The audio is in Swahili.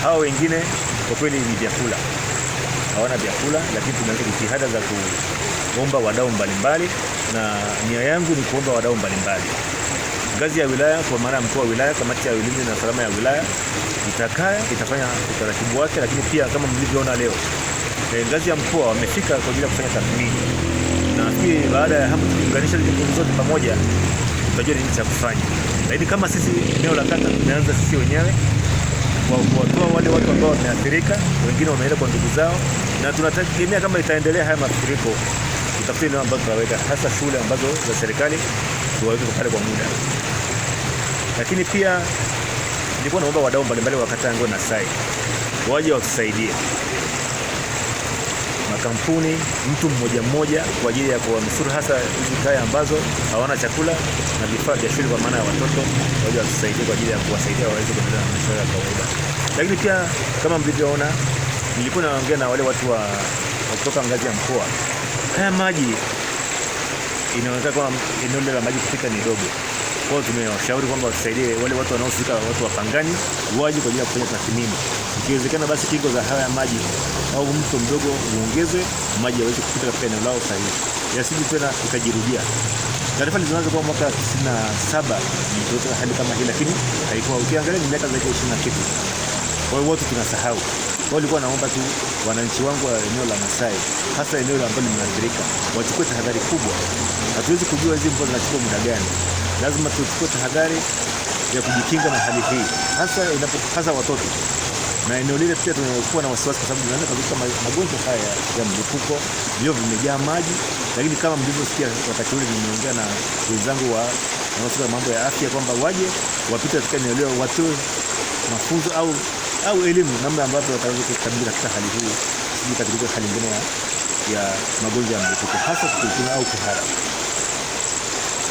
Hao wengine kwa kweli ni vyakula, hawana vyakula, lakini tunaweka jitihada za kuomba wadau mbalimbali, na nia yangu ni kuomba wadau mbalimbali. Ngazi ya wilaya, kwa maana ya mkuu wa wilaya, kamati ya ulinzi na usalama ya wilaya itafanya utaratibu wake, lakini pia kama mlivyoona leo ngazi ya mkoa wamefika kwa ajili ya kufanya tathmini, na nafikiri baada ya hapo tukiunganisha hizo zote pamoja tutajua nini cha kufanya. Lakini kama sisi eneo la kata tumeanza sisi wenyewe kwa kuwatoa wale watu ambao wameathirika, wengine wameenda kwa ndugu zao, na tunategemea kama itaendelea haya mafuriko tutafute eneo ambazo tutaweka, hasa shule ambazo za serikali tuwaweke pale kwa muda. Lakini pia nilikuwa naomba wadau mbalimbali wa kata yangu na SAI waje watusaidie, makampuni, mtu mmoja mmoja, kwa ajili ya kuwanusuru hasa hizi kaya ambazo hawana chakula na vifaa vya shule, kwa maana ya watoto waje watusaidie kwa ajili ya kuwasaidia waweze kuendelea na maisha ya kawaida. Lakini pia kama mlivyoona, nilikuwa naongea na wale watu wa kutoka ngazi ya mkoa. Haya maji inaonekana kama eneo la maji kupita ni dogo. Kwa hiyo tumewashauri kwamba watusaidie wale watu wanaohusika, watu wa Pangani waje kwa ajili ya kufanya tathmini. Ikiwezekana basi kingo za haya maji au mto mdogo uongezwe, maji yaweze kupita katika eneo lao sahihi, yasije tena ikajirudia. Taarifa zilizoanza kwa mwaka 97 ndio hali kama hii, lakini haikuwa, ukiangalia ni miaka zaidi ya 20 na kitu. Kwa hiyo wote tunasahau. Kwa hiyo nilikuwa naomba tu wananchi wangu wa eneo la Masai, hasa eneo ambalo limeathirika, wachukue tahadhari kubwa. Hatuwezi kujua hizi mvua zinachukua muda gani. Lazima tuchukue tahadhari ya kujikinga na hali hii, hasa watoto. Na eneo lile pia tunakuwa na wasiwasi kwa sababu tunaweza kupata magonjwa haya ya mlipuko, vio vimejaa maji. Lakini kama mlivyosikia wakati ule nimeongea na wenzangu wa masuala ya mambo ya afya kwamba waje wapite katika eneo lile, watoe mafunzo au elimu namna ambavyo wataweza kukabiliana katika hali hii, katika hali nyingine ya magonjwa ya mlipuko, hasa kutokana au kuhara.